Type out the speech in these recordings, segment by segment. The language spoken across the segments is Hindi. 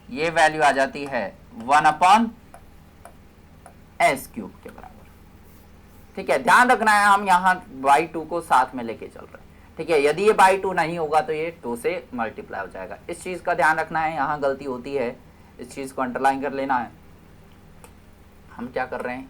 ये वैल्यू आ जाती है 1/s³ के बराबर। ठीक है, ध्यान रखना है हम यहाँ बाई 2 को साथ में लेके चल रहे हैं। ठीक है, यदि ये बाई 2 नहीं होगा तो ये 2 से मल्टीप्लाई हो जाएगा। इस चीज का ध्यान रखना है, यहाँ गलती होती है, इस चीज को अंडरलाइन कर लेना है। हम क्या कर रहे हैं,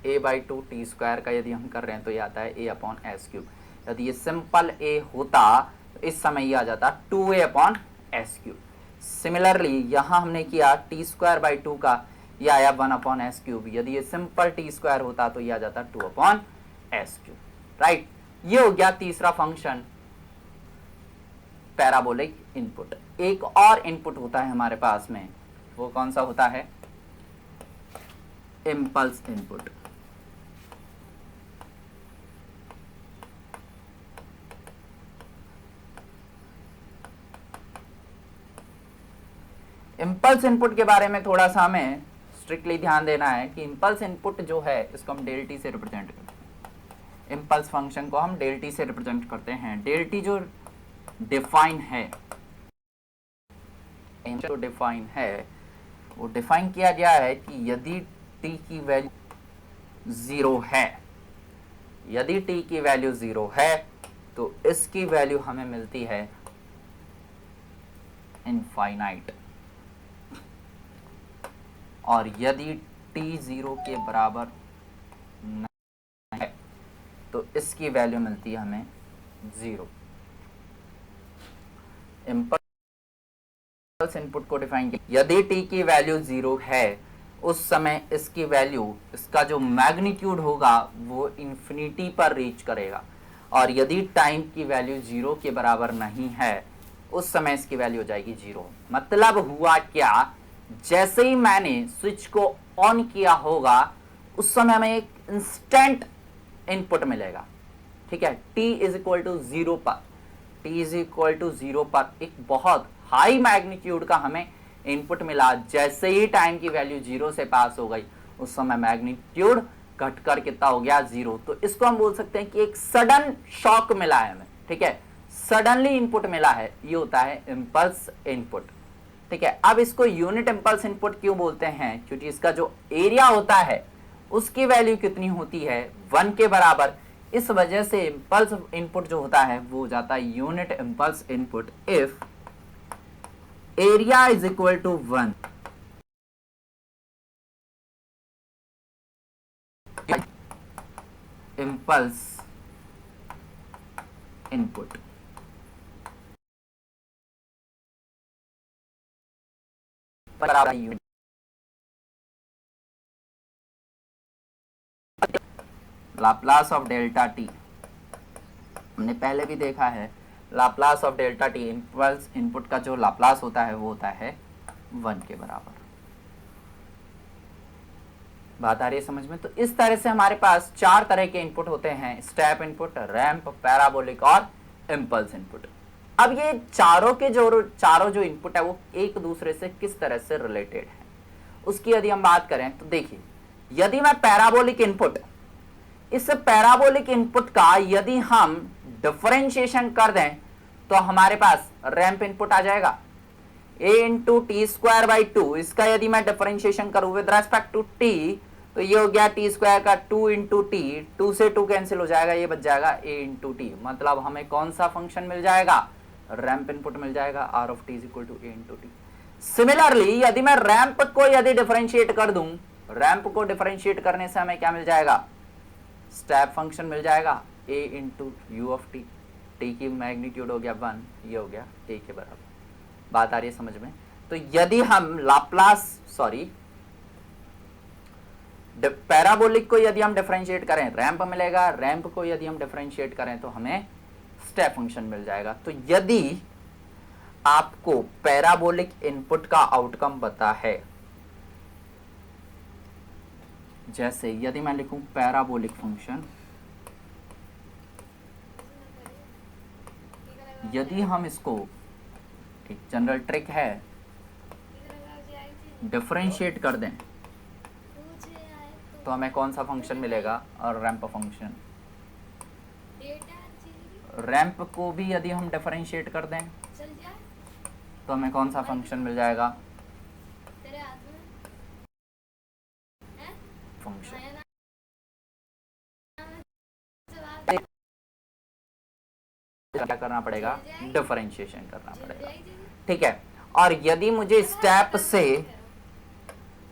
a/2 t² का यदि हम कर रहे हैं तो ये आता है a/s³। यदि ये सिंपल a होता तो इस समय ये आ जाता 2a/s³। सिमिलरली यहाँ हमने किया t²/2 का, ये आया 1/s³। यदि ये सिंपल t² होता तो ये आ जाता 2/s³। राइट, ये हो गया तीसरा फंक्शन, पैराबोलिक इनपुट। एक और इनपुट होता है हमारे पास में, वो कौन सा होता है, इम्पल्स इनपुट। इम्पल्स इनपुट के बारे में थोड़ा सा हमें स्ट्रिक्टली ध्यान देना है कि इम्पल्स इनपुट जो है इसको हम del t से रिप्रेजेंट करते हैं। इम्पल्स फंक्शन को हम del t से रिप्रेजेंट करते हैं। del t जो डिफाइन है, जो डिफाइन है वो डिफाइन किया गया है कि यदि t की वैल्यू 0 है, यदि t की वैल्यू 0 है तो इसकी वैल्यू हमें मिलती है इनफाइनाइट, और यदि t 0 के बराबर नहीं है तो इसकी वैल्यू मिलती है हमें 0। इम्पल्स इनपुट को डिफाइन किया, यदि t की वैल्यू 0 है उस समय इसकी वैल्यू, इसका जो मैग्नीट्यूड होगा वो इंफिनिटी पर रीच करेगा, और यदि टाइम की वैल्यू 0 के बराबर नहीं है उस समय इसकी वैल्यू हो जाएगी 0। मतलब हुआ क्या, जैसे ही मैंने स्विच को ऑन किया होगा उस समय हमें एक इंस्टेंट इनपुट मिलेगा। ठीक है, t इज इक्वल टू 0 पर, t इज इक्वल टू 0 पर एक बहुत हाई मैग्नीट्यूड का हमें इनपुट मिला। जैसे ही टाइम की वैल्यू 0 से पास हो गई उस समय मैग्नीट्यूड घटकर कितना हो गया, 0। तो इसको हम बोल सकते हैं कि एक सडन शॉक मिला है हमें। ठीक है, सडनली इनपुट मिला है, ये होता है इम्पल्स इनपुट। ठीक है, अब इसको यूनिट इम्पल्स इनपुट क्यों बोलते हैं, क्योंकि इसका जो एरिया होता है उसकी वैल्यू कितनी होती है, 1 के बराबर। इस वजह से इम्पल्स इनपुट जो होता है वो हो जाता है unit impulse input if area is equal to 1। Impulse input Laplace of delta t, हमने पहले भी देखा है, Laplace of delta t impulse input का जो लाप्लास होता है वो होता है 1 के बराबर। बात आ रही है समझ में? तो इस तरह से हमारे पास 4 तरह के इनपुट होते हैं, स्टेप इनपुट, रैंप, पैराबोलिक और इम्पल्स इनपुट। अब ये चारों जो इनपुट है वो एक दूसरे से किस तरह से रिलेटेड है उसकी यदि हम बात करें तो देखिए, यदि मैं पैराबोलिक इनपुट, इस पैराबोलिक इनपुट का यदि हम डिफरेंशिएशन कर दें तो हमारे पास रैंप इनपुट आ जाएगा a इंटू t²/2। इसका यदि मैं डिफरेंशिएशन करूं विद रेस्पेक्ट टू t तो ये हो गया t² का 2 इंटू टी, 2 से 2 कैंसिल हो जाएगा, ये बच जाएगा a इंटू टी। मतलब हमें कौन सा फंक्शन मिल जाएगा, रैंप इनपुट मिल जाएगा, r of t is equal to a into t. Similarly यदि मैं रैंप को यदि डिफरेंशिएट कर दूं, रैंप को डिफरेंशिएट करने से हमें क्या मिल जाएगा, स्टेप फंक्शन मिल जाएगा a into you of T, T की मैग्नीट्यूड हो गया 1, ये हो गया a के बराबर। बात आ रही है समझ में? तो यदि हम पैराबोलिक को यदि हम डिफरेंशिएट करें रैंप मिलेगा, रैंप को यदि हम डिफरेंशिएट करें तो हमें स्टेप फंक्शन मिल जाएगा। तो यदि आपको पैराबोलिक इनपुट का आउटकम पता है, जैसे यदि मैं लिखूं पैराबोलिक फंक्शन, यदि हम इसको, ठीक जनरल ट्रिक है, डिफरेंशिएट कर दें तो हमें कौन सा फंक्शन मिलेगा, और रैंप फंक्शन। रैंप को भी यदि हम डिफरेंशिएट कर दें तो हमें कौन सा फंक्शन मिल जाएगा, फंक्शन। क्या करना पड़ेगा, डिफरेंशिएशन करना पड़ेगा, ठीक है। और यदि मुझे स्टेप से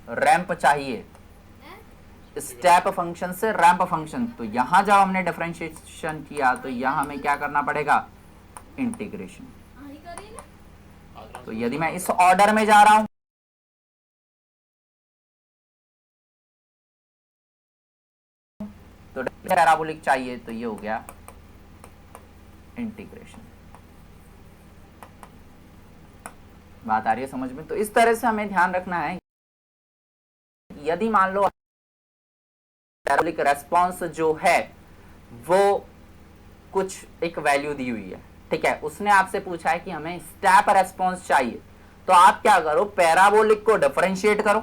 रैंप चाहिए, स्टेप फंक्शन से रैंप फंक्शन, तो यहां जब हमने डिफरेंशिएशन किया तो यहां हमें क्या करना पड़ेगा, इंटीग्रेशन। तो यदि मैं इस ऑर्डर में जा रहा हूं तो पैराबोलिक चाहिए, तो ये हो गया इंटीग्रेशन। बात आ रही है समझ में? तो इस तरह से हमें ध्यान रखना है, यदि मान लो पैराबोलिक रेस्पॉन्स जो है वो कुछ एक वैल्यू दी हुई है, ठीक है, उसने आपसे पूछा है कि हमें स्टेप रेस्पॉन्स चाहिए, तो आप क्या करो, पैराबोलिक को डिफरेंशिएट करो,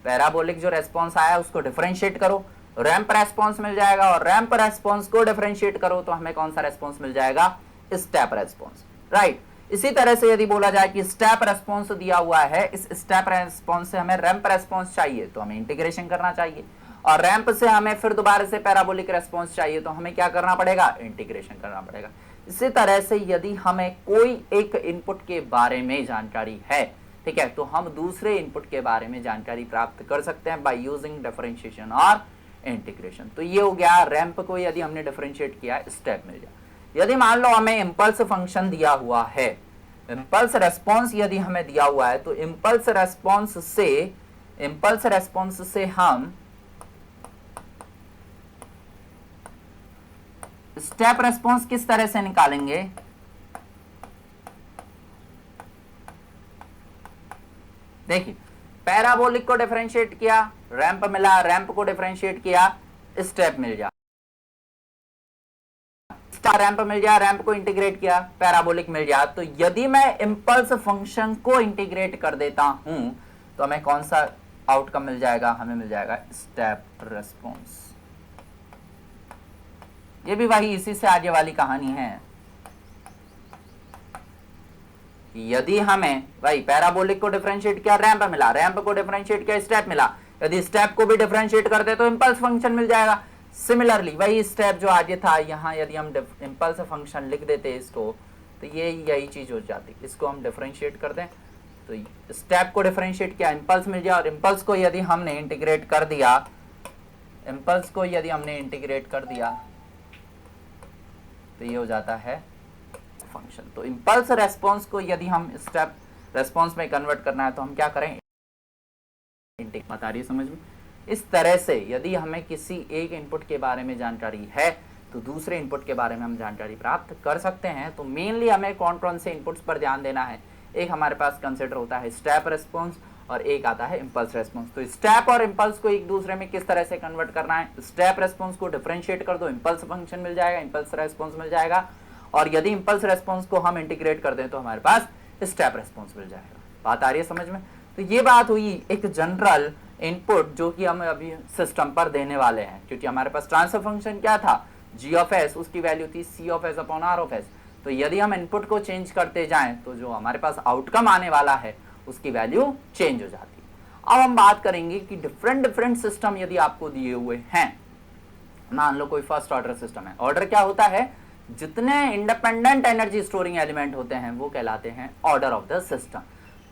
पैराबोलिक जो रेस्पॉन्स आया उसको डिफरेंशिएट करो, रैंप रेस्पॉन्स मिल जाएगा, और रैंप रेस्पॉन्स को डिफरेंशिएट करो तो हमें कौन सा रेस्पॉन्स मिल जाएगा, स्टेप रेस्पॉन्स, राइट। इसी तरह से यदि बोला जाए कि स्टेप रेस्पॉन्स दिया हुआ है, इस स्टेप रेस्पॉन्स से हमें रैंप रेस्पॉन्स चाहिए तो हमें इंटीग्रेशन करना चाहिए, और रैंप से हमें फिर दोबारा से पैराबोलिक रेस्पॉन्स चाहिए तो हमें क्या करना पड़ेगा, इंटीग्रेशन करना पड़ेगा। इसी तरह से यदि हमें कोई एक इनपुट के बारे में जानकारी है, ठीक है, तो हम दूसरे इनपुट के बारे में जानकारी प्राप्त कर सकते हैं बाय यूजिंग डिफरेंशिएशन और इंटीग्रेशन। तो ये हो गया, रैंप को यदि हमने डिफरेंशिएट किया, स्टेप मिल गया। यदि मान लो हमें इंपल्स फंक्शन दिया हुआ है, इंपल्स रेस्पॉन्स यदि हमें दिया हुआ है, तो इंपल्स रेस्पॉन्स से हम स्टेप रेस्पॉन्स किस तरह से निकालेंगे, देखिए, पैराबोलिक को डिफरेंशिएट किया, रैंप मिला, रैंप को डिफरेंशिएट किया, स्टेप मिल गया, रैंप मिल गया, रैंप को इंटीग्रेट किया, पैराबोलिक मिल गया। तो यदि मैं इंपल्स फंक्शन को इंटीग्रेट कर देता हूं तो हमें कौन सा आउटकम मिल जाएगा, हमें मिल जाएगा स्टेप रेस्पॉन्स। ये भी वही इसी से आगे वाली कहानी है, यदि हमें भाई पैराबोलिक को डिफरेंशिएट किया, रैंप मिला, रैंप को डिफरेंशिएट किया, स्टेप मिला, यदि स्टेप को भी डिफरेंशिएट कर दे तो इंपल्स फंक्शन मिल जाएगा। सिमिलरली वही स्टेप जो आगे था, यहाँ यदि हम इंपल्स फंक्शन लिख देते इसको, तो ये यही चीज हो जाती, इसको हम डिफरेंशिएट कर दें तो स्टेप को डिफरेंशिएट किया, इंपल्स मिल गया, और इंपल्स को यदि हमने इंटीग्रेट कर दिया, इंपल्स को यदि हमने इंटीग्रेट कर दिया तो ये हो जाता है फंक्शन। तो इंपल्स रेस्पॉन्स को यदि हम स्टेप रेस्पॉन्स में कन्वर्ट करना है तो हम क्या करें, बता रही है समझ में? इस तरह से यदि हमें किसी एक इनपुट के बारे में जानकारी है तो दूसरे इनपुट के बारे में हम जानकारी प्राप्त कर सकते हैं। तो मेनली हमें कौन कौन से इनपुट्स पर ध्यान देना है, एक हमारे पास कंसिडर होता है स्टेप रेस्पॉन्स और एक आता है इंपल्स रेस्पॉन्स। तो स्टेप और इंपल्स को एक दूसरे में किस तरह से कन्वर्ट करना है, स्टेप रेस्पॉन्स को डिफरेंशिएट कर दो, इंपल्स फंक्शन मिल जाएगा, इंपल्स रेस्पॉन्स मिल जाएगा, और यदि इंपल्स रेस्पॉन्स को हम इंटीग्रेट कर दें तो हमारे पास स्टेप रेस्पॉन्स मिल जाएगा। बात आ रही है समझ में? तो ये बात हुई एक जनरल इनपुट जो कि हम अभी सिस्टम पर देने वाले हैं, क्योंकि हमारे पास ट्रांसफर फंक्शन क्या था, g ऑफ s, उसकी वैल्यू थी c of s upon r of s। तो यदि हम इनपुट को चेंज करते जाएं तो जो हमारे पास आउटकम आने वाला है उसकी वैल्यू चेंज हो जाती है। अब हम बात करेंगे कि डिफरेंट सिस्टम यदि आपको दिए हुए हैं, मान लो कोई फर्स्ट ऑर्डर सिस्टम है। ऑर्डर क्या होता है, जितने इंडिपेंडेंट एनर्जी स्टोरिंग एलिमेंट होते हैं वो कहलाते हैं ऑर्डर ऑफ द सिस्टम।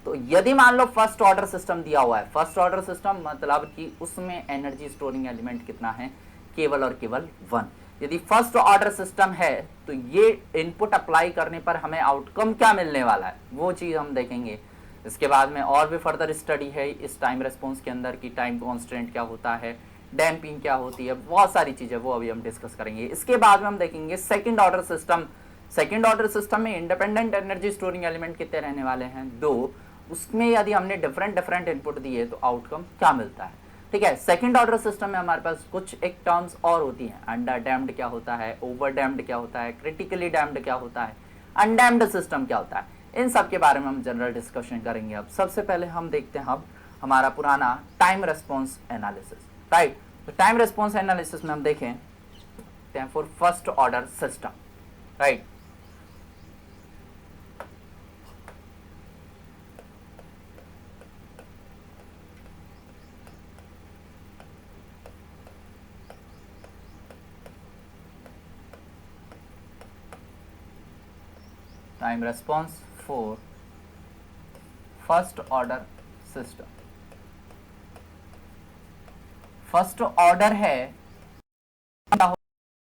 तो यदि मान लो फर्स्ट ऑर्डर सिस्टम दिया हुआ है, फर्स्ट ऑर्डर सिस्टम मतलब कि उसमें एनर्जी स्टोरिंग एलिमेंट कितना है, केवल और केवल 1। यदि फर्स्ट ऑर्डर सिस्टम है तो ये इनपुट अप्लाई करने पर हमें आउटकम क्या मिलने वाला है वो चीज हम देखेंगे। इसके बाद में और भी फर्दर स्टडी है इस टाइम रेस्पॉन्स के अंदर की टाइम कॉन्स्टेंट क्या होता है, डैम्पिंग क्या होती है, बहुत सारी चीजें वो अभी हम डिस्कस करेंगे। इसके बाद में हम देखेंगे second order system. Second order system में इंडिपेंडेंट एनर्जी स्टोरिंग एलिमेंट कितने रहने वाले हैं, 2। उसमें यदि हमने डिफरेंट इनपुट दिए तो आउटकम क्या मिलता है, ठीक है। सेकंड ऑर्डर सिस्टम में हमारे पास कुछ एक टर्म्स और होती हैं, अंडर डैम्ड क्या होता है, ओवर डैम्ड क्या होता है, क्रिटिकली डैम्ड क्या होता है, अनडैम्ड सिस्टम क्या होता है, इन सब के बारे में हम जनरल डिस्कशन करेंगे। अब सबसे पहले हम देखते हैं अब हमारा पुराना टाइम रेस्पॉन्स एनालिसिस, राइट। तो टाइम रेस्पॉन्स एनालिसिस में हम देखें for first order system, right. Time response for first order system. First order है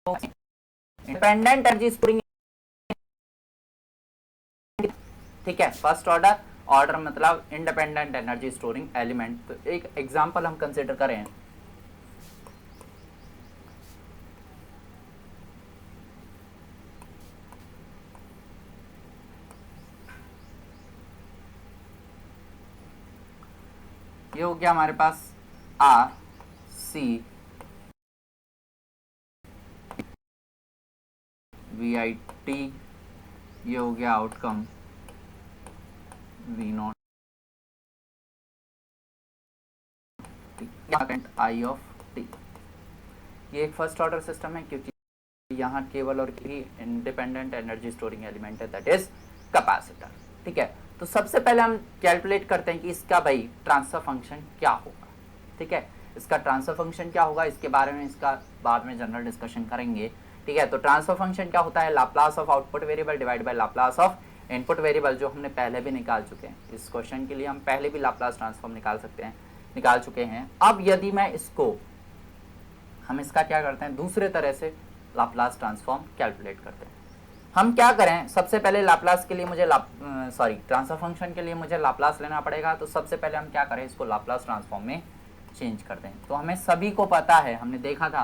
इंडिपेंडेंट एनर्जी स्टोरिंग, ठीक है। फर्स्ट ऑर्डर, ऑर्डर मतलब इंडिपेंडेंट एनर्जी स्टोरिंग एलिमेंट। तो एक एग्जांपल हम कंसीडर करें, ये हो गया हमारे पास R C V I T, ये हो गया outcome V not I of T. ये एक फर्स्ट ऑर्डर सिस्टम है क्योंकि यहाँ केवल और इंडिपेंडेंट एनर्जी स्टोरिंग एलिमेंट है, दैट इज कैपेसिटर, ठीक है। तो सबसे पहले हम कैलकुलेट करते हैं कि इसका भाई ट्रांसफर फंक्शन क्या होगा, ठीक है। इसका ट्रांसफर फंक्शन क्या होगा, इसके बारे में इसका बाद में जनरल डिस्कशन करेंगे, ठीक है। तो ट्रांसफर फंक्शन क्या होता है, Laplace of output variable divide by Laplace of input variable, जो हमने पहले भी निकाल चुके हैं। इस क्वेश्चन के लिए हम पहले भी लाप्लास ट्रांसफॉर्म निकाल चुके हैं। अब यदि मैं इसको, हम इसका क्या करते हैं, दूसरे तरह से लाप्लास ट्रांसफॉर्म कैलकुलेट करते हैं। हम क्या करें, सबसे पहले लाप्लास के लिए मुझे ट्रांसफर फंक्शन के लिए मुझे लाप्लास लेना पड़ेगा। तो सबसे पहले हम क्या करें, इसको लाप्लास ट्रांसफॉर्म में चेंज कर दें। तो हमें सभी को पता है, हमने देखा था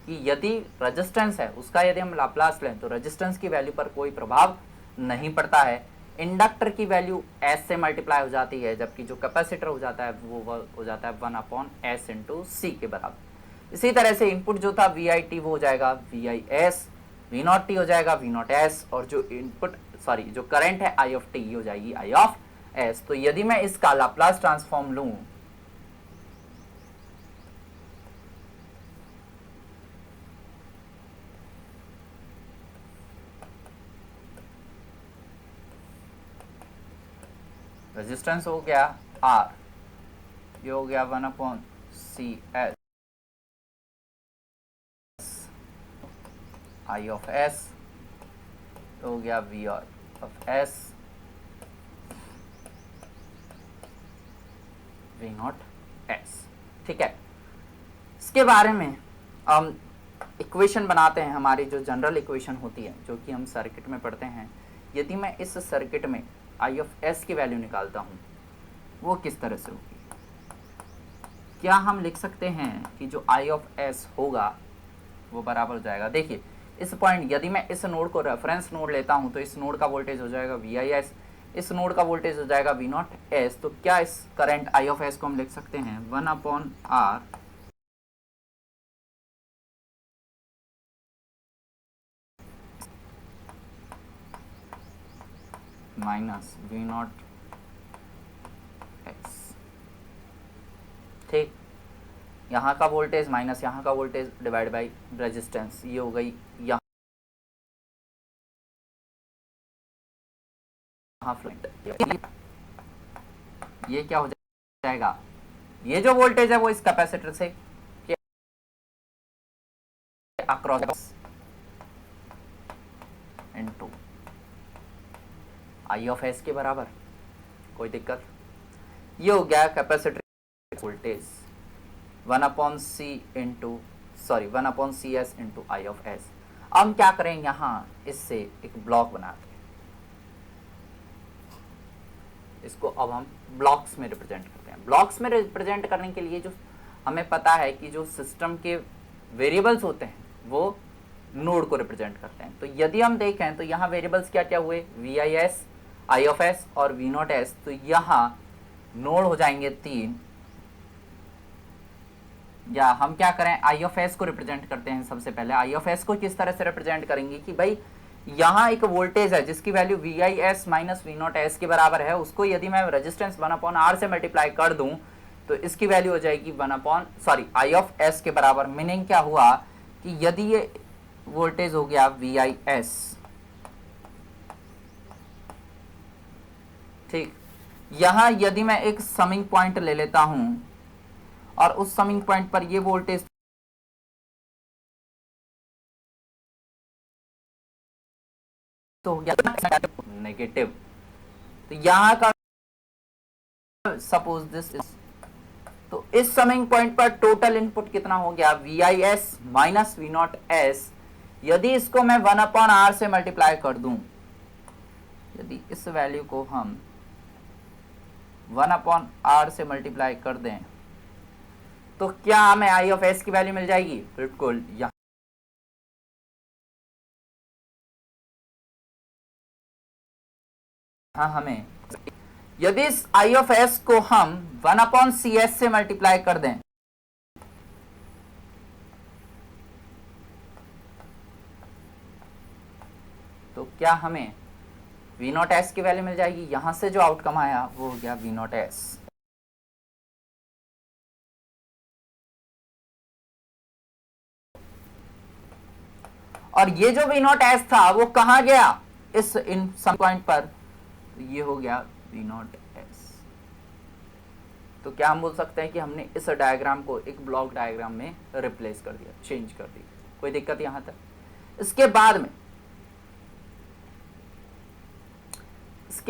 कि यदि रेजिस्टेंस है उसका यदि हम लाप्लास लें तो रेजिस्टेंस की वैल्यू पर कोई प्रभाव नहीं पड़ता है। इंडक्टर की वैल्यू एस से मल्टीप्लाई हो जाती है, जबकि जो कैपेसिटर हो जाता है वो हो जाता है 1/s इंटू सी के बराबर। इसी तरह से इनपुट जो था वी आई टी वो हो जाएगा V i s, V naught t हो जाएगा वी नॉट एस, और जो जो करंट है आई ऑफ टी हो जाएगी आई ऑफ एस। तो यदि मैं इसका लाप्लास ट्रांसफॉर्म लूं, रेजिस्टेंस हो गया आर, ये हो गया 1/CS आई ऑफ एस, हो गया V of s V naught s, ठीक है। इसके बारे में हम इक्वेशन बनाते हैं, हमारी जो जनरल इक्वेशन होती है जो कि हम सर्किट में पढ़ते हैं। यदि मैं इस सर्किट में आई ऑफ एस की वैल्यू निकालता हूं, वो किस तरह से होगी, क्या हम लिख सकते हैं कि जो आई ऑफ एस होगा वो बराबर हो जाएगा, देखिए इस पॉइंट, यदि मैं इस नोड को रेफरेंस नोड लेता हूं तो इस नोड का वोल्टेज हो जाएगा वी आई एस, इस नोड का वोल्टेज हो जाएगा वी नॉट एस। तो क्या इस करंट आई ऑफ एस को हम लिख सकते हैं 1/R minus V not x, ठीक। यहाँ का वोल्टेज माइनस यहाँ का वोल्टेज डिवाइड बाई रेजिस्टेंस, ये हो गई यहाँ ये क्या हो जाएगा, ये जो वोल्टेज है वो इस कैपेसिटर से across into I of S के बराबर, कोई दिक्कत। ये हो गया capacitor voltage 1/CS into I of S. अब हम क्या करें, यहाँ इससे एक ब्लॉक बनाते हैं, इसको अब हम ब्लॉक्स में रिप्रेजेंट करते हैं। ब्लॉक्स में रिप्रेजेंट करने के लिए जो हमें पता है कि जो सिस्टम के वेरिएबल्स होते हैं वो नोड को रिप्रेजेंट करते हैं। तो यदि हम देखें तो यहाँ वेरिएबल्स क्या क्या हुए, V i s, I of s और वी नॉट एस। तो यहाँ नोड हो जाएंगे 3, या हम क्या करें, आई ऑफ एस को रिप्रेजेंट करते हैं। सबसे पहले आई ऑफ एस को किस तरह से रिप्रेजेंट करेंगे कि भाई यहाँ एक वोल्टेज है जिसकी value V i s minus V naught s के बराबर है, उसको यदि मैं रेजिस्टेंस 1/R से मल्टीप्लाई कर दूं तो इसकी वैल्यू हो जाएगी आई ऑफ एस के बराबर। मीनिंग क्या हुआ कि यदि ये वोल्टेज हो गया वी आई एस, ठीक, यहां यदि मैं एक समिंग पॉइंट ले लेता हूं और उस समिंग पॉइंट पर ये वोल्टेज तो हो गया नेगेटिव। तो यहाँ का सपोज दिस इज, तो इस समिंग पॉइंट पर टोटल इनपुट कितना हो गया, V i s minus V naught s. यदि इसको मैं 1/r से मल्टीप्लाई कर दूं, यदि इस वैल्यू को हम 1/r से मल्टीप्लाई कर दें तो क्या हमें आई ऑफ एस की वैल्यू मिल जाएगी? बिल्कुल। यहां हमें यदि इस आई ऑफ एस को हम 1/cs से मल्टीप्लाई कर दें तो क्या हमें वी नॉट एस की वैल्यू मिल जाएगी। यहां से जो आउटकम आया वो हो गया वी नॉट एस। और ये जो वी नॉट एस था वो कहां गया, इस इन सम पॉइंट पर, तो ये हो गया वी नॉट एस। तो क्या हम बोल सकते हैं कि हमने इस डायग्राम को एक ब्लॉक डायग्राम में रिप्लेस कर दिया, चेंज कर दिया। कोई दिक्कत यहां तक? इसके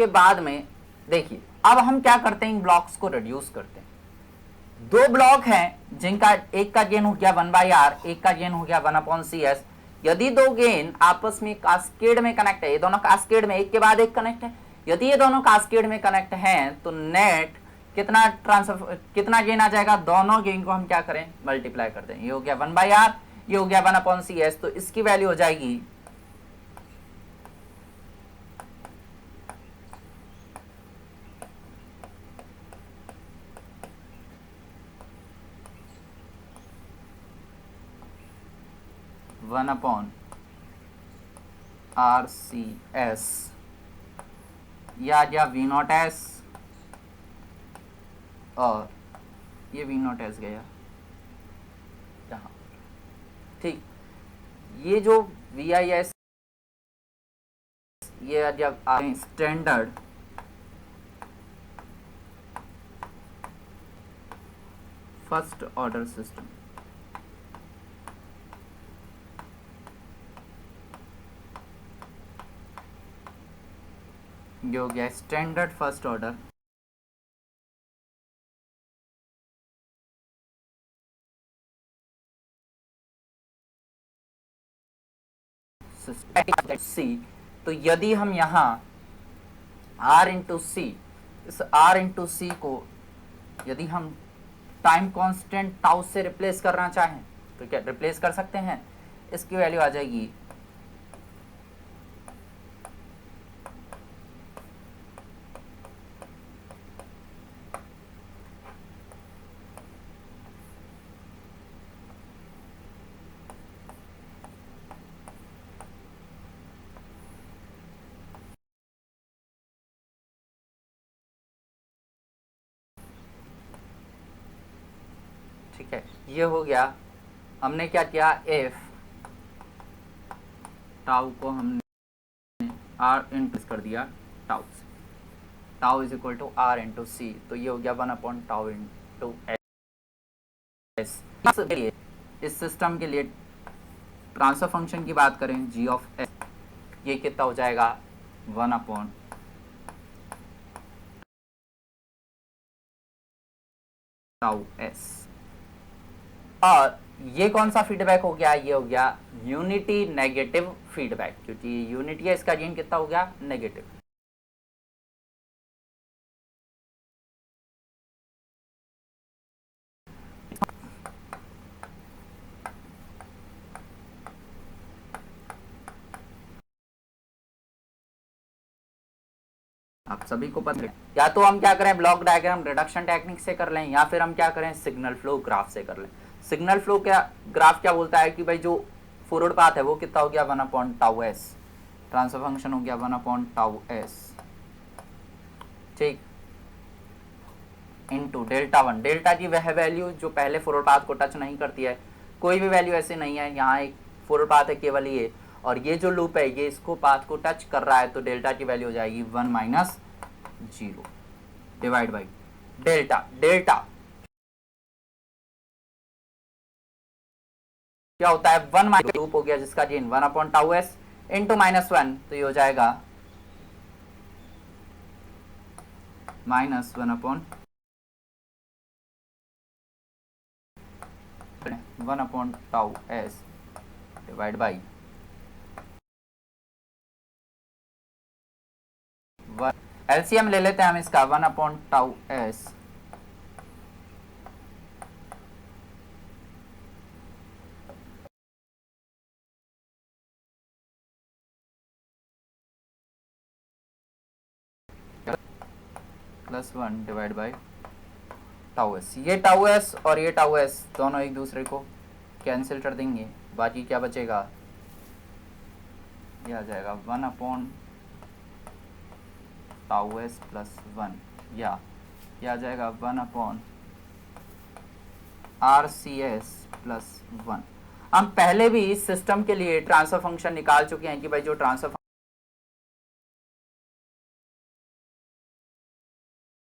बाद में देखिए, अब हम क्या करते हैं, इन ब्लॉक्स को रिड्यूस करते हैं। दो ब्लॉक हैं जिनका एक का गेन हो गया 1/r, एक का गेन हो गया 1/cs। यदि दो गेन आपस में कास्केड में कनेक्ट है, ये दोनों कास्केड में एक के बाद एक कनेक्ट है, यदि ये दोनों कास्केड में कनेक्ट हैं तो नेट कितना गेन आ जाएगा, दोनों गेन को हम क्या करें, मल्टीप्लाई कर दें। ये हो गया 1/r, ये हो गया 1/cs, तो इसकी वैल्यू हो जाएगी 1/RCS, ये आ गया वी नॉट एस, और ये वी नॉट एस गया यहाँ। ठीक, ये जो वी आई एस, ये जब स्टैंडर्ड फर्स्ट ऑर्डर सिस्टम, ये हो गया स्टैंडर्ड फर्स्ट ऑर्डर सी। तो यदि हम यहाँ R इंटू सी, इस R इंटू सी को यदि हम टाइम कांस्टेंट टाउ से रिप्लेस करना चाहें तो क्या रिप्लेस कर सकते हैं। इसकी वैल्यू आ जाएगी ठीक है। ये हो गया, हमने क्या किया, एफ टाउ को हमने आर इंटू कर दिया टाउ से, tau is equal to R into C. तो ये हो गया 1/टाउ इंटू एस। इस सिस्टम के लिए ट्रांसफर फंक्शन की बात करें जी ऑफ एस, ये कितना हो जाएगा 1/टाउ एस। और ये कौन सा फीडबैक हो गया, ये हो गया यूनिटी नेगेटिव फीडबैक, क्योंकि यूनिटी है, इसका गेन कितना हो गया, नेगेटिव। आप सभी को पता है, या तो हम क्या करें, ब्लॉक डायग्राम रिडक्शन टेक्निक से कर लें, या फिर हम क्या करें, सिग्नल फ्लो ग्राफ से कर लें। सिग्नल फ्लो क्या ग्राफ क्या बोलता है कि भाई जो फॉरवर्ड पाथ है वो कितना हो गया 1/टाउ एस, ट्रांसफर फंक्शन हो गया 1/टाउ एस, ठीक, इनटू डेल्टा 1। डेल्टा की वह वैल्यू जो पहले फॉरवर्ड पाथ को टच नहीं करती है, कोई भी वैल्यू ऐसे नहीं है, यहाँ एक फॉरवर्ड पाथ है केवल ये, और ये जो लूप है ये इसको पाथ को टच कर रहा है, तो डेल्टा की वैल्यू हो जाएगी 1 - 0 डिवाइड बाई डेल्टा। डेल्टा क्या होता है, 1 लूप हो गया जिसका गेन 1/टाउ एस इंटू -1, तो ये हो जाएगा minus 1 upon tau S divide by LCM ले लेते हैं हम इसका 1 upon tau s plus 1 divide by tau S. ये टाउ एस और ये टाउ एस दोनों एक दूसरे को कैंसिल कर देंगे, बाकी क्या बचेगा, ये आ जाएगा 1 अपॉन टाउ एस प्लस 1, या ये आ जाएगा 1 upon R C s plus 1। हम पहले भी इस सिस्टम के लिए ट्रांसफर फंक्शन निकाल चुके हैं कि भाई जो ट्रांसफर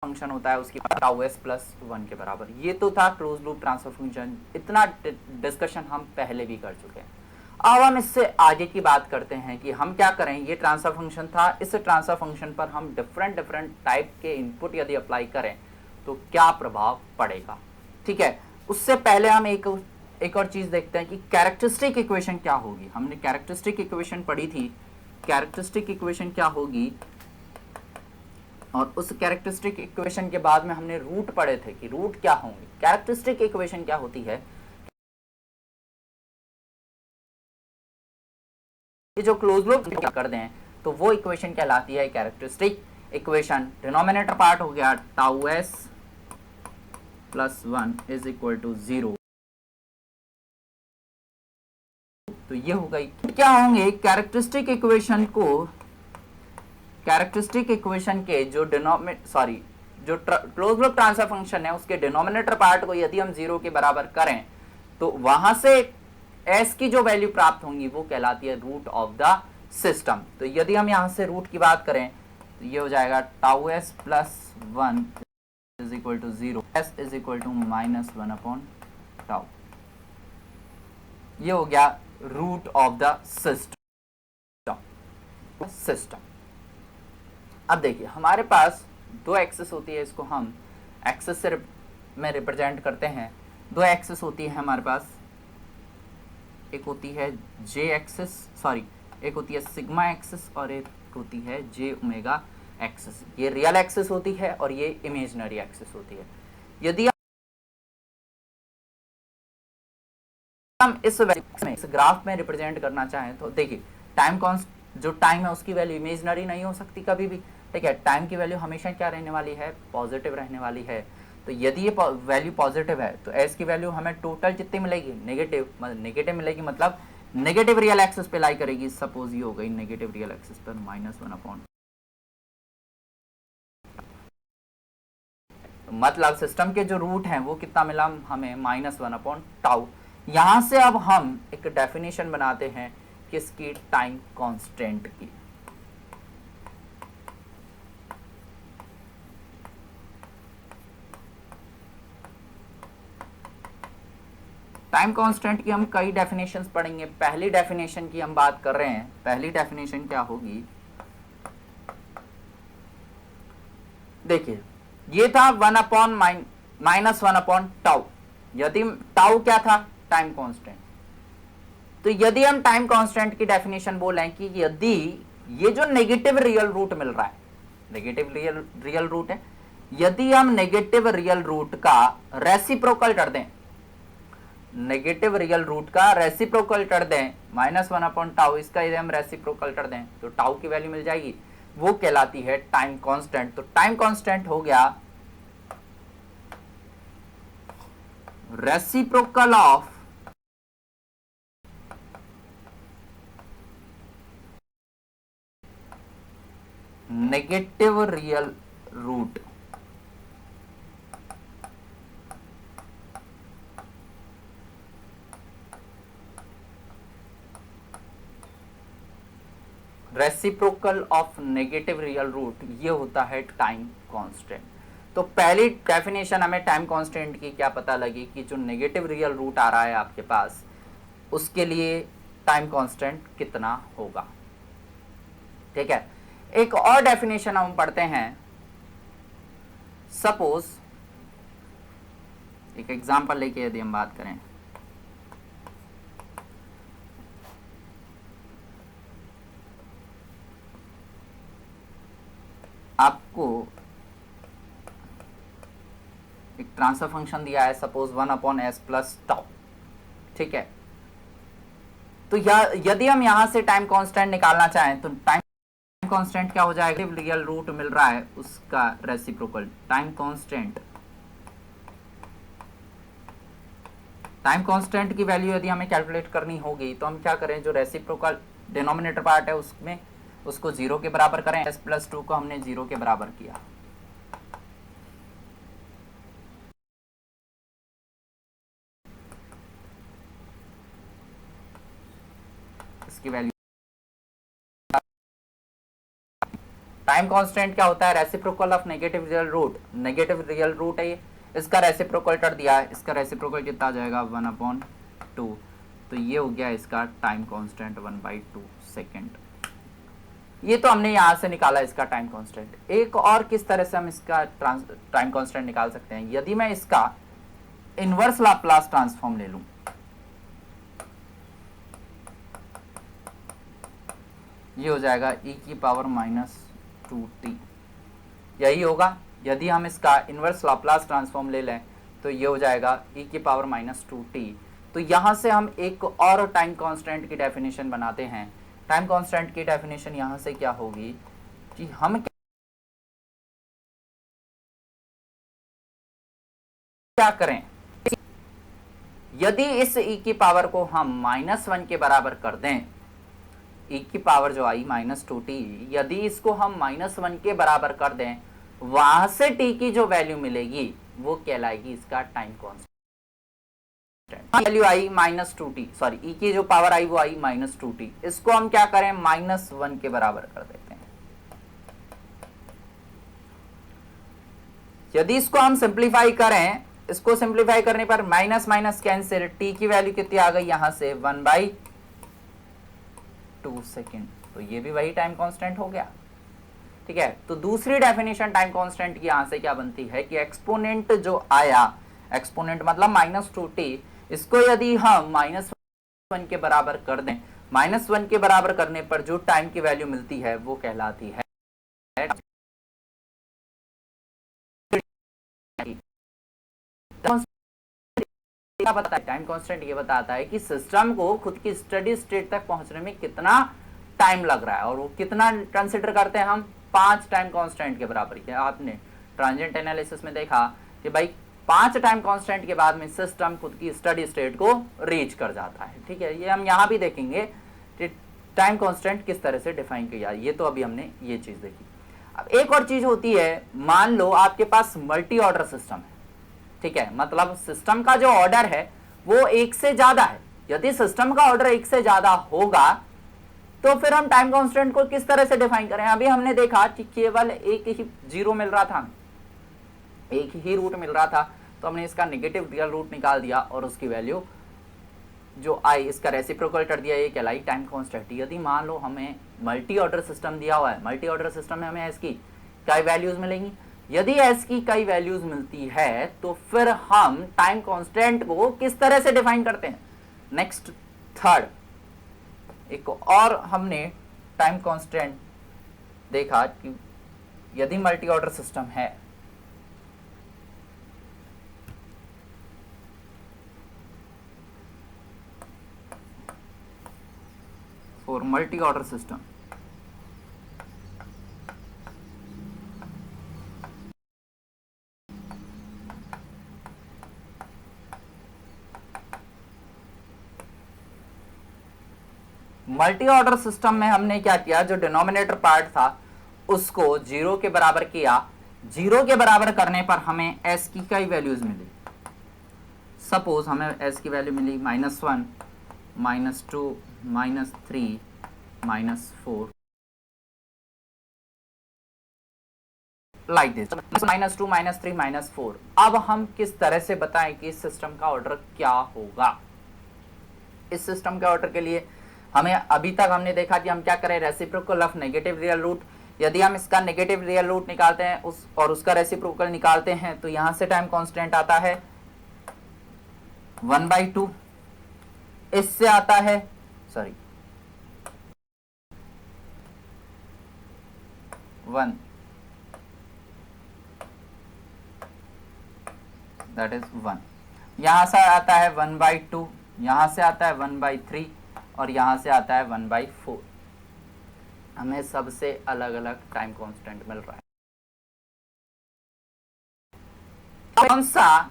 फंक्शन होता है उसकी टाउ एस प्लस 1 के बराबर। ये तो था क्लोज लूप ट्रांसफर फंक्शन, इतना डिस्कशन हम पहले भी कर चुके हैं। अब हम इससे आगे की बात करते हैं कि हम क्या करें। ये ट्रांसफर फंक्शन था, इस ट्रांसफर फंक्शन पर हम डिफरेंट टाइप के इनपुट यदि अप्लाई करें तो क्या प्रभाव पड़ेगा। ठीक है, उससे पहले हम एक और चीज देखते हैं कि कैरेक्टरिस्टिक इक्वेशन क्या होगी। हमने कैरेक्टरिस्टिक इक्वेशन पढ़ी थी, कैरेक्टरिस्टिक इक्वेशन क्या होगी, और उस कैरेक्टरिस्टिक इक्वेशन के बाद में हमने रूट पढ़े थे कि रूट क्या होंगे। कैरेक्टरिस्टिक इक्वेशन क्या होती है, ये जो क्लोज लूप कर दें तो वो इक्वेशन कहलाती है कैरेक्टरिस्टिक इक्वेशन। डिनोमिनेटर पार्ट हो गया tau s plus 1 is equal to 0। तो ये हो गई, क्या होंगे कैरेक्टरिस्टिक इक्वेशन को, कैरेक्टरिस्टिक इक्वेशन के जो जो क्लोज लूप ट्रांसफर फंक्शन है उसके डिनोमिनेटर पार्ट को यदि हम 0 के बराबर करें तो वहां से एस की जो वैल्यू प्राप्त होंगी वो कहलाती है रूट ऑफ द सिस्टम। तो यदि हम यहां से रूट की बात करें तो ये हो जाएगा tau s plus 1 is equal to 0, s is equal to minus 1 upon tau. ये हो गया रूट ऑफ द सिस्टम। अब देखिए हमारे पास दो एक्सिस होती है, इसको हम एक्सिस से में रिप्रेजेंट करते हैं। दो एक्सिस होती है हमारे पास, एक होती है जे एक्सिस, एक होती है सिग्मा एक्सिस और एक होती है जे ओमेगा एक्सिस। ये रियल एक्सिस होती है और ये इमेजिनरी एक्सिस होती है। यदि हम इस ग्राफ में रिप्रेजेंट करना चाहें तो देखिए टाइम जो टाइम है उसकी वैल्यू इमेजिनरी नहीं हो सकती कभी भी। ठीक है, टाइम की वैल्यू हमेशा क्या रहने वाली है, पॉजिटिव रहने वाली है। तो यदि ये वैल्यू पॉजिटिव है तो एस की वैल्यू हमें टोटल कितनी मिलेगी, नेगेटिव मिलेगी, मतलब नेगेटिव रियल एक्सिस पे लाई करेगी। सपोज ये हो गई नेगेटिव रियल एक्सिस पर माइनस 1 अपॉन, मतलब सिस्टम के जो रूट हैं वो कितना मिला हमें, माइनस 1 अपॉन टाउ। यहां से अब हम एक डेफिनेशन बनाते हैं किसकी, टाइम कांस्टेंट की। टाइम कांस्टेंट की हम कई डेफिनेशंस पढ़ेंगे। पहली डेफिनेशन की हम बात कर रहे हैं, पहली डेफिनेशन क्या होगी, देखिए ये था 1 अपॉन माइनस 1 अपॉन टाउ। यदि टाउ क्या था, टाइम कांस्टेंट। तो यदि हम टाइम कांस्टेंट की डेफिनेशन बोलें कि यदि ये जो नेगेटिव रियल रूट मिल रहा है, नेगेटिव रियल रूट है, यदि हम नेगेटिव रियल रूट का रेसिप्रोकल कर दें, नेगेटिव रियल रूट का रेसिप्रोकल कर दें माइनस 1 अपॉन टाउ, इसका यदि हम रेसिप्रोकल कर दें तो टाउ की वैल्यू मिल जाएगी, वो कहलाती है टाइम कांस्टेंट। तो टाइम कांस्टेंट हो गया reciprocal of negative real root. Reciprocal of negative real root ये होता है टाइम कांस्टेंट। तो पहली डेफिनेशन हमें टाइम कांस्टेंट की क्या पता लगी कि जो नेगेटिव रियल रूट आ रहा है आपके पास उसके लिए टाइम कांस्टेंट कितना होगा। ठीक है, एक और डेफिनेशन हम पढ़ते हैं सपोज एक एग्जांपल लेके यदि हम बात करें, आपको एक ट्रांसफर फंक्शन दिया है सपोज 1/s प्लस टाउ, ठीक है। तो यदि हम यहां से टाइम कांस्टेंट निकालना चाहें तो टाइम कांस्टेंट क्या हो जाएगा, रियल रूट मिल रहा है उसका रेसिप्रोकल। टाइम कांस्टेंट की वैल्यू यदि हमें कैलकुलेट करनी होगी तो हम क्या करें, जो रेसिप्रोकल डिनोमिनेटर पार्ट है उसमें उसको 0 के बराबर करें। s प्लस 2 को हमने 0 के बराबर किया, इसकी वैल्यू। टाइम कांस्टेंट क्या होता है, reciprocal of negative real root. Negative real root है ये, इसका रेसिप्रोकल कर दिया है, इसका रेसिप्रोकल कितना आ जाएगा 1/2। तो ये हो गया इसका टाइम कांस्टेंट 1/2 सेकेंड। ये तो हमने यहां से निकाला इसका टाइम कांस्टेंट। एक और किस तरह से हम इसका टाइम कांस्टेंट निकाल सकते हैं, यदि मैं इसका इनवर्स लाप्लास ट्रांसफॉर्म ले लूं, ये हो जाएगा e⁻⁻2t, यही होगा। यदि हम इसका इनवर्स लाप्लास ट्रांसफॉर्म ले लें तो ये हो जाएगा e⁻⁻2t। तो यहां से हम एक और टाइम कांस्टेंट की डेफिनेशन बनाते हैं। टाइम कांस्टेंट की डेफिनेशन यहां से क्या होगी कि हम क्या करें, यदि इस e की पावर को हम -1 के बराबर कर दें, e की पावर जो आई -2t, यदि इसको हम -1 के बराबर कर दें, वहां से t की जो वैल्यू मिलेगी वो कहलाएगी इसका टाइम कांस्टेंट। वैल्यू आई -2t, सॉरी e की जो पावर आई वो आई -2t, इसको हम क्या करें -1 के बराबर कर देते हैं। यदि इसको हम सिंप्लीफाई करें, इसको सिंप्लीफाई करने पर माइनस माइनस कैंसिल, t की वैल्यू कितनी आ गई यहां से 1/2 सेकेंड। तो ये भी वही टाइम कांस्टेंट हो गया, ठीक है। तो दूसरी डेफिनेशन टाइम कांस्टेंट की यहां से क्या बनती है कि एक्सपोनेंट जो आया, एक्सपोनेंट मतलब -2t, इसको यदि हम -1 के बराबर कर दें, -1 के बराबर करने पर जो टाइम की वैल्यू मिलती है वो कहलाती है टाइम कांस्टेंट। ये बताता है कि सिस्टम को खुद की स्टडी स्टेट तक पहुंचने में कितना टाइम लग रहा है, और वो कितना कंसिडर करते हैं हम 5 टाइम कांस्टेंट के बराबर। क्या आपने ट्रांजिएंट एनालिसिस में देखा कि भाई 5 टाइम कांस्टेंट के बाद में सिस्टम खुद की स्टडी स्टेट को रीच कर जाता है, ठीक है। ये हम यहाँ भी देखेंगे कि टाइम कांस्टेंट किस तरह से डिफाइन किया, ये तो अभी हमने ये चीज देखी। अब एक और चीज होती है, मान लो आपके पास मल्टी ऑर्डर सिस्टम है, ठीक है, मतलब सिस्टम का जो ऑर्डर है वो एक से ज्यादा है। यदि सिस्टम का ऑर्डर एक से ज्यादा होगा तो फिर हम टाइम कांस्टेंट को किस तरह से डिफाइन करें। अभी हमने देखा कि केवल एक ही जीरो मिल रहा था, एक ही रूट मिल रहा था, तो हमने इसका नेगेटिव रियल रूट निकाल दिया और उसकी वैल्यू जो आई इसका रेसिप्रोकल कर दिया, ये कहलाई टाइम कांस्टेंट। यदि मान लो हमें मल्टी ऑर्डर सिस्टम दिया हुआ है, मल्टी ऑर्डर सिस्टम में हमें इसकी कई वैल्यूज मिलेंगी, यदि एस की कई वैल्यूज मिलती है तो फिर हम टाइम कांस्टेंट को किस तरह से डिफाइन करते हैं। नेक्स्ट थर्ड, एक और हमने टाइम कांस्टेंट देखा कि यदि मल्टी ऑर्डर सिस्टम है, for multi order system multi order system में हमने क्या किया, जो डिनोमिनेटर पार्ट था उसको 0 के बराबर किया। 0 के बराबर करने पर हमें s की कई वैल्यूज मिली। सपोज हमें s की वैल्यू मिली -1, -2, -3, -4, लाइक दिस, -2, -3, -4। अब हम किस तरह से बताएं कि इस सिस्टम का ऑर्डर क्या होगा। इस सिस्टम के ऑर्डर के लिए हमें अभी तक हमने देखा कि हम क्या करें, reciprocal of negative real root, यदि हम इसका नेगेटिव रियल रूट निकालते हैं और उसका रेसिप्रोकल निकालते हैं तो यहां से टाइम कांस्टेंट आता है 1/2, इससे आता है 1, दैट इज 1। यहां से आता है 1/2, यहां से आता है 1/3 और यहां से आता है 1/4। हमें सबसे अलग अलग टाइम कांस्टेंट मिल रहा है। कौन सा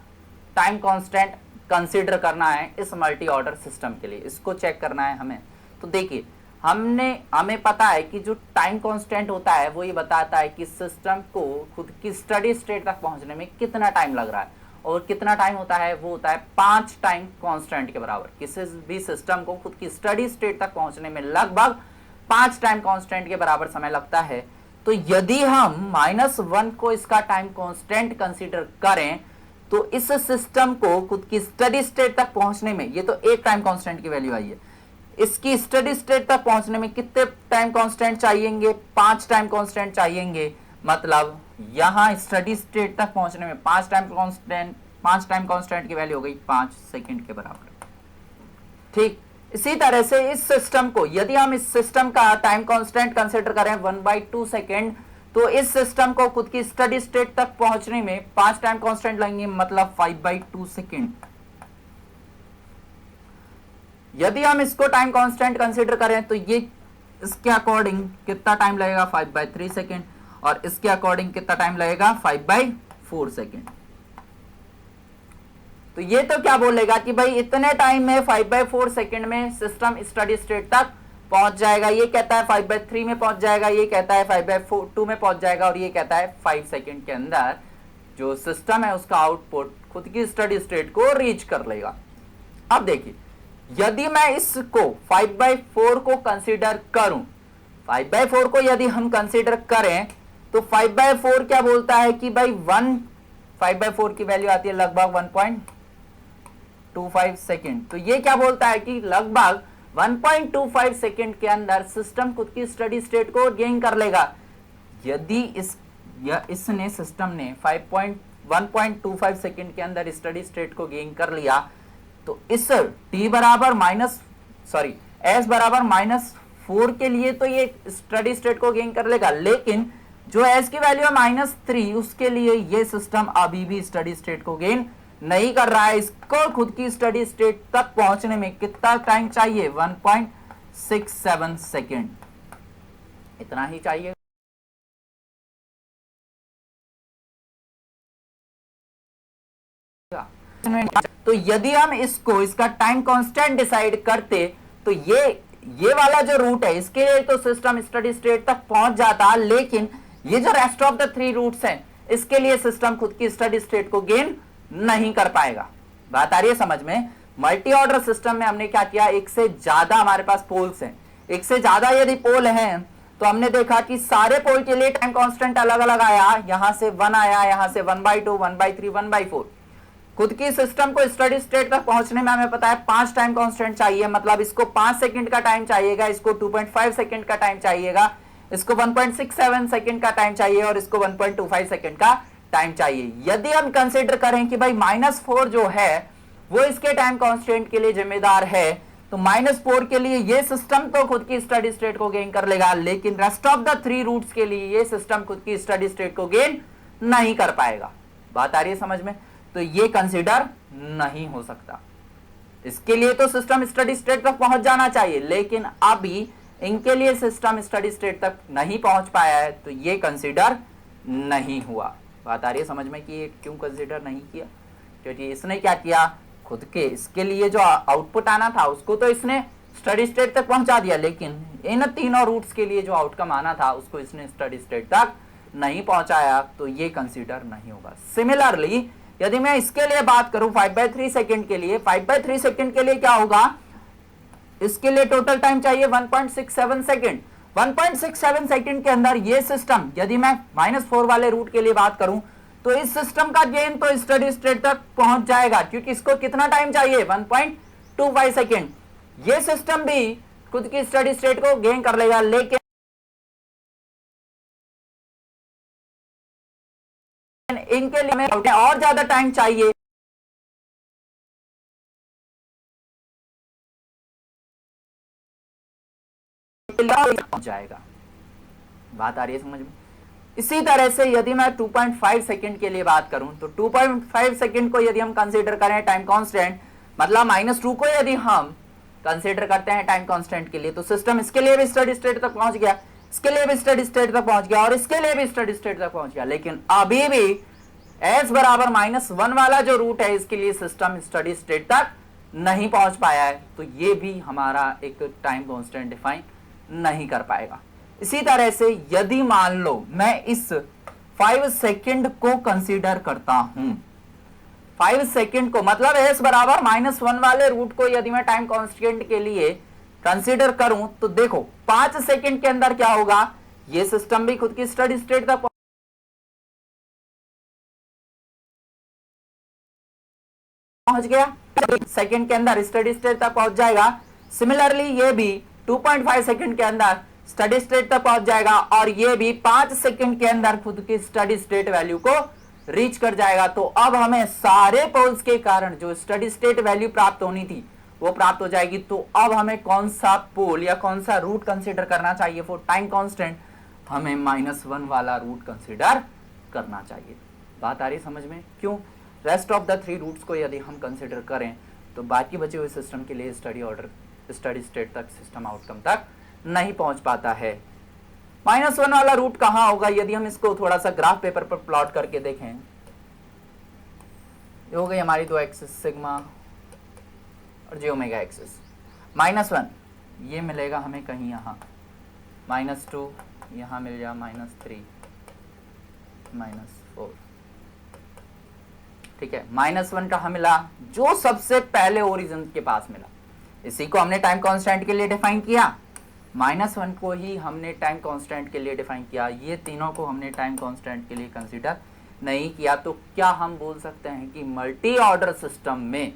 टाइम कांस्टेंट कंसीडर करना है इस मल्टी ऑर्डर सिस्टम के लिए, इसको चेक करना है हमें। तो देखिए हमें पता है कि जो टाइम कांस्टेंट होता है वो ये बताता है कि सिस्टम को खुद की स्टडी स्टेट तक पहुंचने में कितना टाइम लग रहा है, और कितना टाइम होता है वो होता है 5 टाइम कांस्टेंट के बराबर। किसी भी सिस्टम को खुद की स्टडी स्टेट तक पहुंचने में लगभग 5 टाइम कांस्टेंट के बराबर समय लगता है। तो यदि हम -1 को इसका टाइम कांस्टेंट कंसीडर करें तो इस सिस्टम को खुद की स्टडी स्टेट तक पहुंचने में, ये तो एक टाइम कांस्टेंट की वैल्यू आई है, इसकी स्टडी स्टेट तक पहुंचने में कितने टाइम कांस्टेंट चाहिएंगे? 5 टाइम कांस्टेंट चाहिएंगे। मतलब यहां स्टडी स्टेट तक पहुंचने में 5 टाइम कांस्टेंट की वैल्यू हो गई 5 सेकंड के बराबर। ठीक इसी तरह से इस सिस्टम को, यदि हम इस सिस्टम का टाइम कांस्टेंट कंसीडर करें 1/2 सेकंड, तो इस सिस्टम को खुद की स्टडी स्टेट तक पहुंचने में 5 टाइम कांस्टेंट लगेंगे, मतलब 5/2 सेकंड। यदि हम इसको टाइम कांस्टेंट कंसीडर करें तो ये इसके अकॉर्डिंग कितना टाइम लगेगा? 5/3 सेकंड। और इसके अकॉर्डिंग कितना टाइम लगेगा? 5/4 सेकंड। तो ये तो क्या बोलेगा कि भाई इतने टाइम में 5/4 सेकंड में सिस्टम स्टडी स्टेट तक पहुंच जाएगा। ये कहता है 5/3 में पहुंच जाएगा, ये कहता है 5/2 में पहुंच जाएगा, और ये कहता है 5 सेकंड के अंदर जो सिस्टम है उसका आउटपुट खुद की स्टडी स्टेट को रीच कर लेगा। अब देखिए यदि मैं इसको 5/4 को कंसीडर करूं, 5/4 को यदि हम कंसीडर करें तो 5/4 क्या बोलता है कि भाई 5/4 की वैल्यू आती है लगभग 1.25 सेकंड। तो ये क्या बोलता है कि लगभग 1.25 सेकंड के अंदर सिस्टम खुद की स्टडी स्टेट को गेन कर लेगा। यदि इसने सिस्टम ने 1.25 सेकंड के अंदर स्टडी स्टेट को गेन कर लिया तो इस s बराबर -4 के लिए तो ये स्टडी स्टेट को गेन कर लेगा, लेकिन जो s की वैल्यू है -3 उसके लिए ये सिस्टम अभी भी स्टडी स्टेट को गेन नहीं कर रहा है। इसको खुद की स्टडी स्टेट तक पहुंचने में कितना टाइम चाहिए? 1.67 सेकेंड, इतना ही चाहिए। तो यदि हम इसका टाइम कांस्टेंट डिसाइड करते तो ये वाला जो रूट है इसके लिए तो सिस्टम स्टडी स्टेट तक पहुंच जाता, लेकिन ये जो रेस्ट ऑफ द 3 रूट्स हैं इसके लिए सिस्टम खुद की स्टडी स्टेट को गेन नहीं कर पाएगा। बात आ रही है समझ में? मल्टी ऑर्डर सिस्टम में हमने क्या किया, एक से ज्यादा हमारे पास पोल्स हैं, एक से ज्यादा यदि पोल हैं तो हमने देखा कि सारे पोल के लिए टाइम कांस्टेंट अलग अलग आया। यहां से 1 आया, यहां से 1/2, 1/3, 1/4। खुद की सिस्टम को स्टडी स्टेट तक पहुंचने में हमें पता है 5 टाइम कांस्टेंट चाहिए, मतलब इसको 5 सेकंड का टाइम चाहिएगा, इसको 2.5 सेकंड का टाइम चाहिएगा, इसको 1.67 सेकंड का टाइम चाहिए और इसको 1.25 सेकंड का टाइम चाहिए। यदि हम कंसीडर करें कि भाई -4 जो है वो इसके टाइम कांस्टेंट के लिए जिम्मेदार है, तो -4 के लिए ये सिस्टम तो खुद की स्टडी स्टेट को गेन कर लेगा, लेकिन रेस्ट ऑफ द 3 रूट्स के लिए ये सिस्टम खुद की स्टडी स्टेट को गेन नहीं कर पाएगा। बात आ रही है समझ में? तो ये कंसीडर नहीं हो सकता। इसके लिए तो सिस्टम स्टडी स्टेट तक पहुंच जाना चाहिए, लेकिन अभी इनके लिए सिस्टम स्टडी स्टेट तक नहीं पहुंच पाया है, तो ये कंसीडर नहीं हुआ। बात आ रही है समझ में कि ये क्यों कंसीडर नहीं किया? क्योंकि इसने क्या किया, खुद के इसके लिए जो आउटपुट आना था उसको तो इसने स्टडी स्टेट तक पहुंचा दिया, लेकिन इन तीनों रूट्स के लिए जो आउटकम आना था उसको इसने स्टडी स्टेट तक नहीं पहुंचाया, तो ये कंसीडर नहीं होगा। सिमिलरली यदि मैं इसके लिए बात करूं 5/3 सेकंड के लिए, 5/3 सेकंड के लिए क्या होगा, इसके लिए टोटल टाइम चाहिए 1.67 सेकंड। 1.67 सेकंड के अंदर ये सिस्टम, यदि मैं -4 वाले रूट के लिए बात करूं तो इस सिस्टम का गेन तो स्टडी स्टेट तक पहुंच जाएगा, क्योंकि इसको कितना टाइम चाहिए, 1.25 सेकंड। ये सिस्टम भी खुद की स्टडी स्टेट को गेन कर लेगा, लेकिन इनके लिए हमें और ज्यादा टाइम चाहिए, जाएगा। बात आ रही है समझ में? इसी तरह से यदि मैं 2.5 सेकंड के लिए बात करूं तो 2.5 सेकंड को यदि हम कंसीडर करें टाइम कांस्टेंट, मतलब -2 को यदि हम कंसीडर करते हैं टाइम कांस्टेंट के लिए, तो सिस्टम इसके लिए भी स्टडी स्टेट तक पहुंच गया, इसके लिए भी स्टडी स्टेट तक पहुंच गया और इसके लिए भी स्टडी स्टेट तक पहुंच गया। लेकिन अभी भी s बराबर -1 वाला जो रूट है इसके लिए सिस्टम स्टडी स्टेट तक नहीं पहुंच पाया है, तो ये भी हमारा एक टाइम कांस्टेंट डिफाइन नहीं कर पाएगा। इसी तरह से यदि मान लो मैं इस 5 सेकंड को कंसीडर करता हूं, 5 सेकंड को मतलब s बराबर -1 वाले रूट को यदि मैं टाइम कांस्टेंट के लिए कंसीडर करूं, तो देखो 5 सेकंड के अंदर क्या होगा, ये सिस्टम भी खुद की स्टडी स्टेट तक पहुंच गया, सेकंड के अंदर स्टडी स्टेट तक पहुंच जाएगा। सिमिलरली ये भी 2.5 सेकंड के अंदर स्टडी स्टेट तक पहुंच जाएगा और ये भी 5 सेकंड के अंदर खुद की स्टडी स्टेट वैल्यू को रीच कर जाएगा। तो अब हमें सारे पोल्स के कारण जो स्टडी स्टेट वैल्यू प्राप्त होनी थी वो प्राप्त हो जाएगी। तो अब हमें कौन सा पोल या कौन सा रूट कंसीडर करना चाहिए फॉर टाइम कांस्टेंट, हमें -1 वाला रूट कंसीडर करना चाहिए। बात आ रही समझ में? क्यों? रेस्ट ऑफ द 3 रूट्स को यदि हम कंसीडर करें तो बाकी बचे हुए सिस्टम के लिए स्टडी स्टेट तक सिस्टम आउटकम तक नहीं पहुंच पाता है। -1 वाला रूट कहां होगा, यदि हम इसको थोड़ा सा ग्राफ पेपर पर प्लॉट करके देखें, ये हो गई हमारी 2 एक्सिस सिग्मा और j ओमेगा एक्सिस। -1 ये मिलेगा हमें कहीं यहाँ, -2 यहाँ मिल जाए, -3 -4, ठीक है। -1 कहाँ मिला, जो सबसे पहले ओरिजिन के पास मिला, इसी को हमने टाइम कांस्टेंट के लिए डिफाइन किया। -1 को ही हमने टाइम कांस्टेंट के लिए डिफाइन किया, ये तीनों को हमने टाइम कांस्टेंट के लिए कंसीडर नहीं किया। तो क्या हम बोल सकते हैं कि मल्टी ऑर्डर सिस्टम में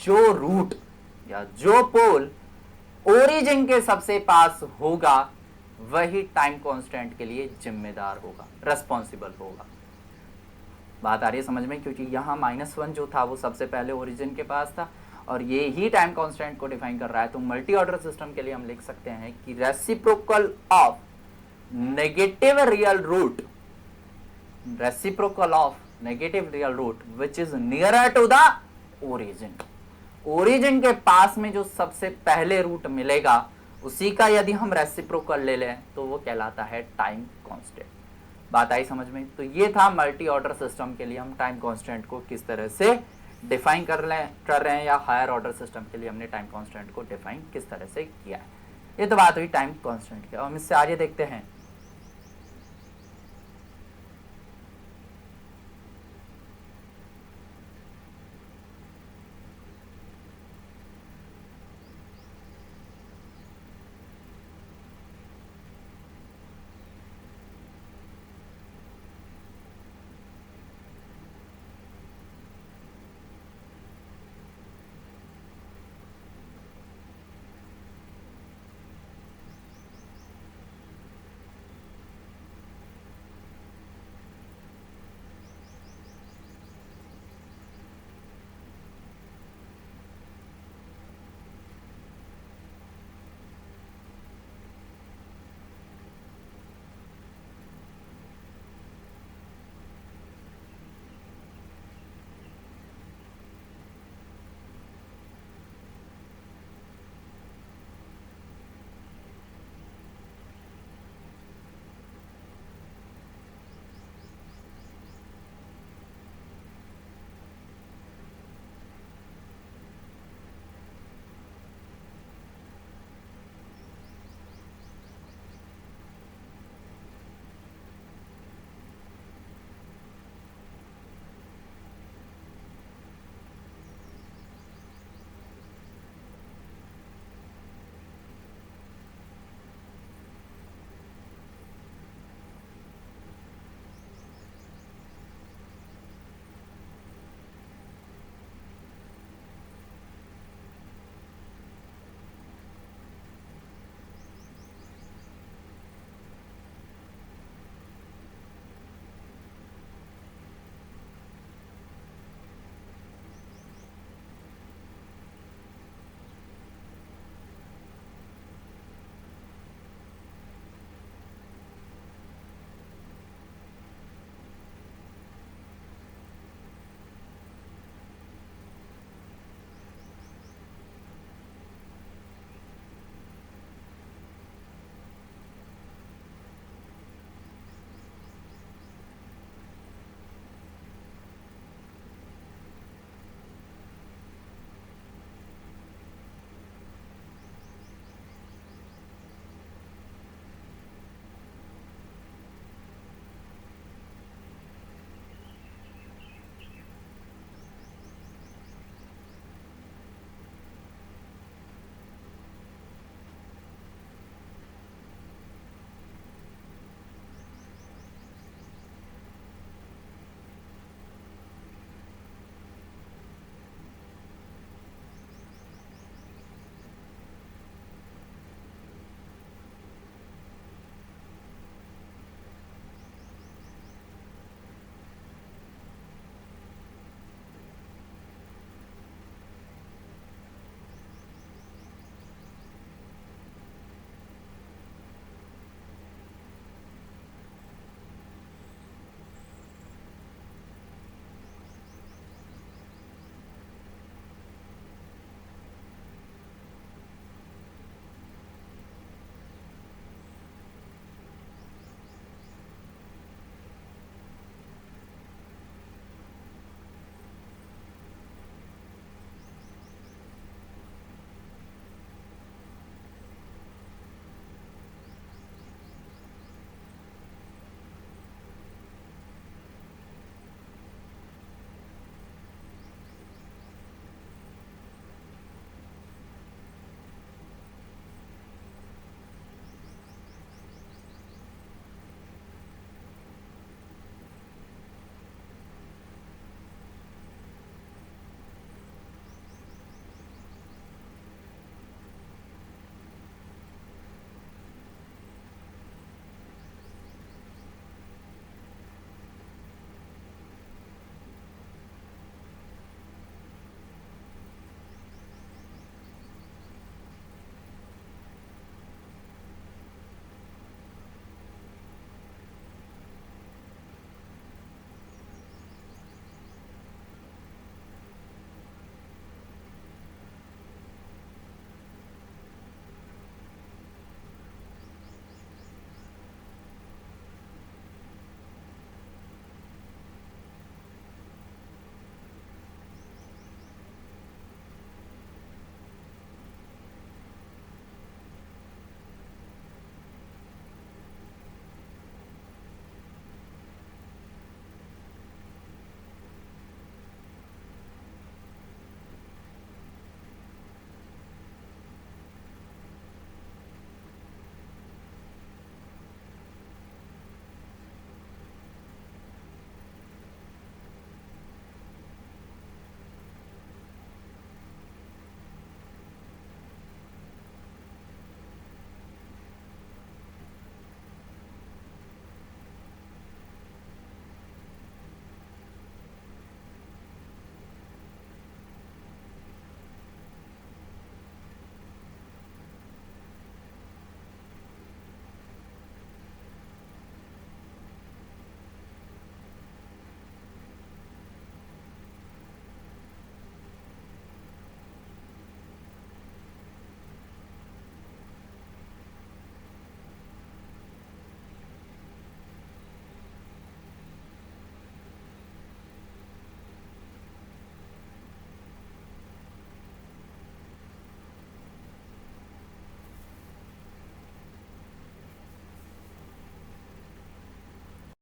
जो रूट या जो पोल ओरिजिन के सबसे पास होगा वही टाइम कांस्टेंट के लिए जिम्मेदार होगा, रेस्पॉन्सिबल होगा। बात आ रही है समझ में? क्योंकि यहाँ -1 जो था वो सबसे पहले ओरिजिन के पास था और ये ही टाइम कांस्टेंट को डिफाइन कर रहा है। तो मल्टी ऑर्डर सिस्टम के लिए हम लिख सकते हैं कि reciprocal of negative real root, reciprocal of negative real root which is nearer to the origin, origin के पास में जो सबसे पहले रूट मिलेगा उसी का यदि हम रेसिप्रोकल ले लें तो वो कहलाता है टाइम कांस्टेंट। बात आई समझ में? तो ये था मल्टी ऑर्डर सिस्टम के लिए हम टाइम कांस्टेंट को किस तरह से डिफाइन कर रहे हैं, या हायर ऑर्डर सिस्टम के लिए हमने टाइम कांस्टेंट को डिफाइन किस तरह से किया है। ये तो बात हुई टाइम कांस्टेंट की। और हम इससे आगे देखते हैं